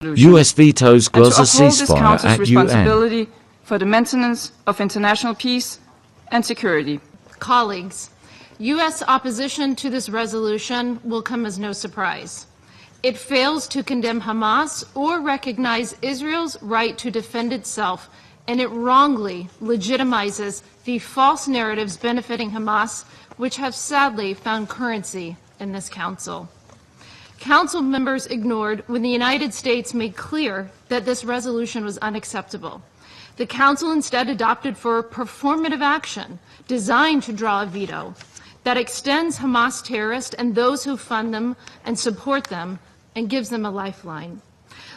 US vetoes Gaza and to uphold this ceasefire Council's at responsibility for the maintenance of international peace and security. Colleagues, U.S. opposition to this resolution will come as no surprise. It fails to condemn Hamas or recognize Israel's right to defend itself, and it wrongly legitimizes the false narratives benefiting Hamas, which have sadly found currency in this Council. Council members ignored when the United States made clear that this resolution was unacceptable. The Council instead adopted for performative action designed to draw a veto that extends Hamas terrorists and those who fund them and support them and gives them a lifeline.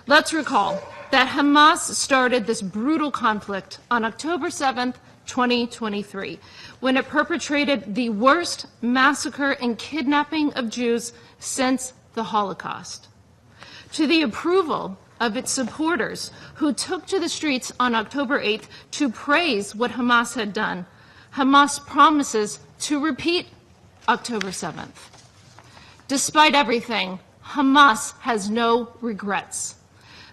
Let's recall that Hamas started this brutal conflict on October 7th, 2023, when it perpetrated the worst massacre and kidnapping of Jews since the Holocaust. To the approval of its supporters who took to the streets on October 8th to praise what Hamas had done, Hamas promises to repeat October 7th. Despite everything, Hamas has no regrets.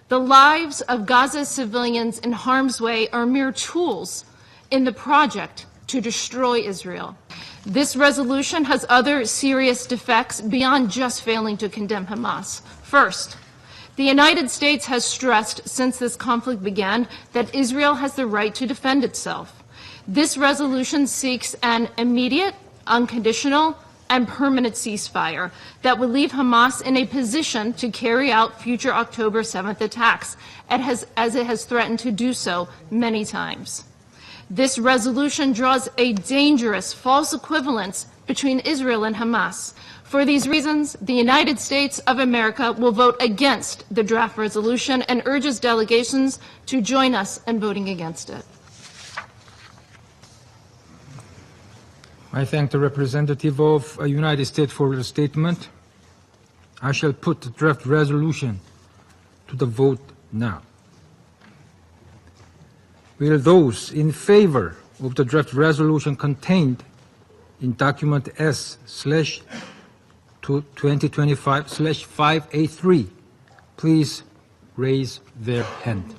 The lives of Gaza's civilians in harm's way are mere tools in the project to destroy Israel. This resolution has other serious defects beyond just failing to condemn Hamas. First, the United States has stressed since this conflict began that Israel has the right to defend itself. This resolution seeks an immediate, unconditional, and permanent ceasefire that would leave Hamas in a position to carry out future October 7th attacks, as it has threatened to do so many times. This resolution draws a dangerous false equivalence between Israel and Hamas. For these reasons, the United States of America will vote against the draft resolution and urges delegations to join us in voting against it. I thank the representative of the United States for the statement. I shall put the draft resolution to the vote now. Will those in favor of the draft resolution contained in document S/2025/583 please raise their hand?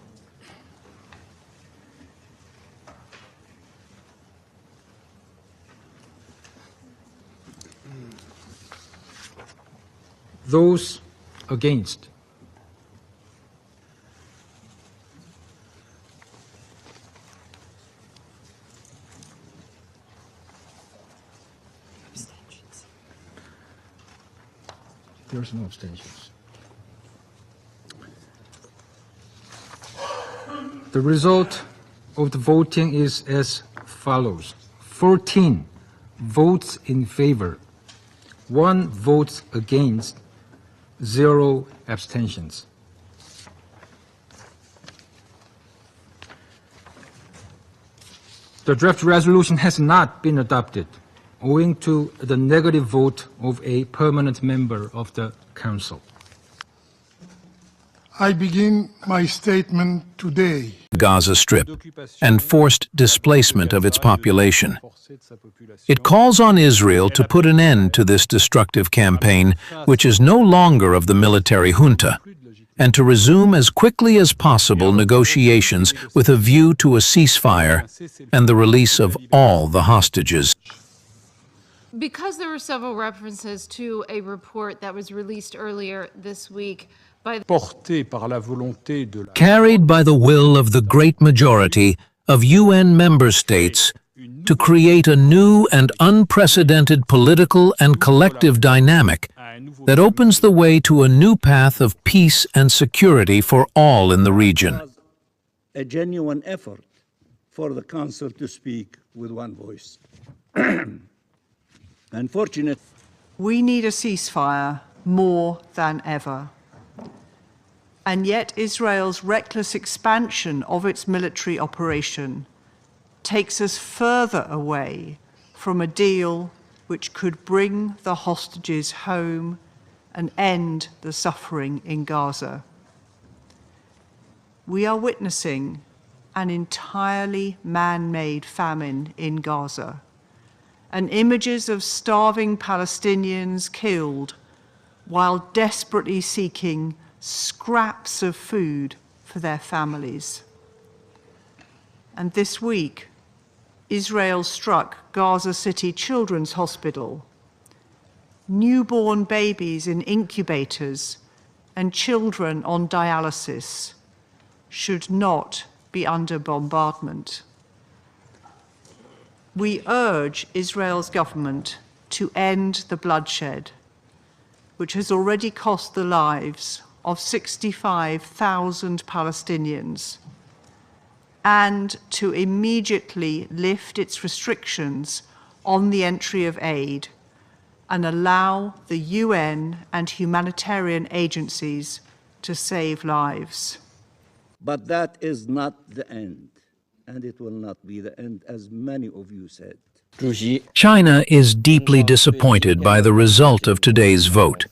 Those against? There's no abstentions. The result of the voting is as follows. 14 votes in favor, 1 votes against, 0 abstentions. The draft resolution has not been adopted, owing to the negative vote of a permanent member of the Council. I begin my statement today. Gaza Strip and forced displacement of its population. It calls on Israel to put an end to this destructive campaign, which is no longer of the military junta, and to resume as quickly as possible negotiations with a view to a ceasefire and the release of all the hostages. Because there were several references to a report that was released earlier this week carried by the will of the great majority of UN member states to create a new and unprecedented political and collective dynamic that opens the way to a new path of peace and security for all in the region. A genuine effort for the Council to speak with one voice. Unfortunately, we need a ceasefire more than ever. And yet Israel's reckless expansion of its military operation takes us further away from a deal which could bring the hostages home and end the suffering in Gaza. We are witnessing an entirely man-made famine in Gaza, and images of starving Palestinians killed while desperately seeking scraps of food for their families. And this week, Israel struck Gaza City Children's Hospital. Newborn babies in incubators and children on dialysis should not be under bombardment. We urge Israel's government to end the bloodshed, which has already cost the lives of 65,000 Palestinians, and to immediately lift its restrictions on the entry of aid and allow the UN and humanitarian agencies to save lives. But that is not the end, and it will not be the end, as many of you said. China is deeply disappointed by the result of today's vote.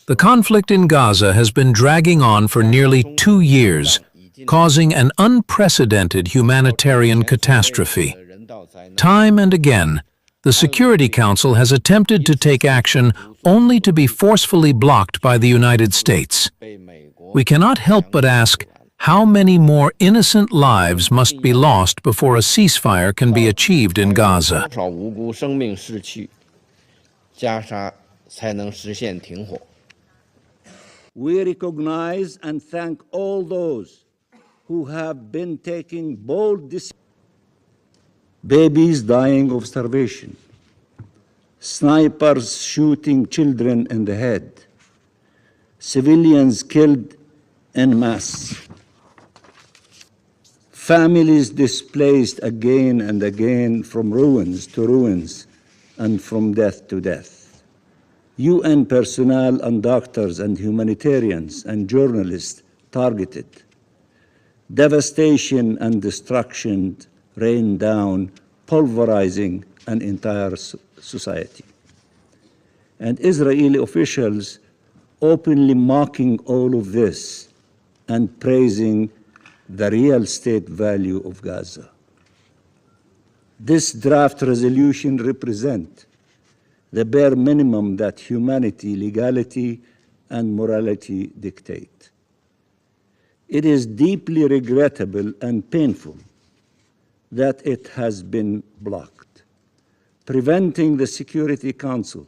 The conflict in Gaza has been dragging on for nearly 2 years, causing an unprecedented humanitarian catastrophe. Time and again, the Security Council has attempted to take action only to be forcefully blocked by the United States. We cannot help but ask, how many more innocent lives must be lost before a ceasefire can be achieved in Gaza? We recognize and thank all those who have been taking bold decisions. Babies dying of starvation, snipers shooting children in the head, civilians killed en masse, families displaced again and again from ruins to ruins and from death to death. UN personnel and doctors and humanitarians and journalists targeted. Devastation and destruction rained down, pulverizing an entire society. And Israeli officials openly mocking all of this and praising the real state value of Gaza. This draft resolution represents the bare minimum that humanity, legality, and morality dictate. It is deeply regrettable and painful that it has been blocked, preventing the Security Council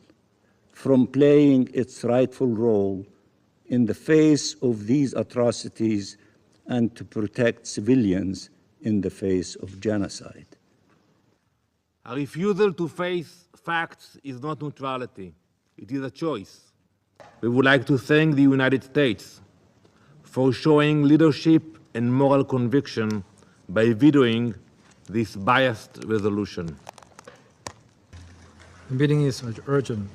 from playing its rightful role in the face of these atrocities and to protect civilians in the face of genocide. A refusal to face facts is not neutrality, it is a choice. We would like to thank the United States for showing leadership and moral conviction by vetoing this biased resolution. The meeting is adjourned.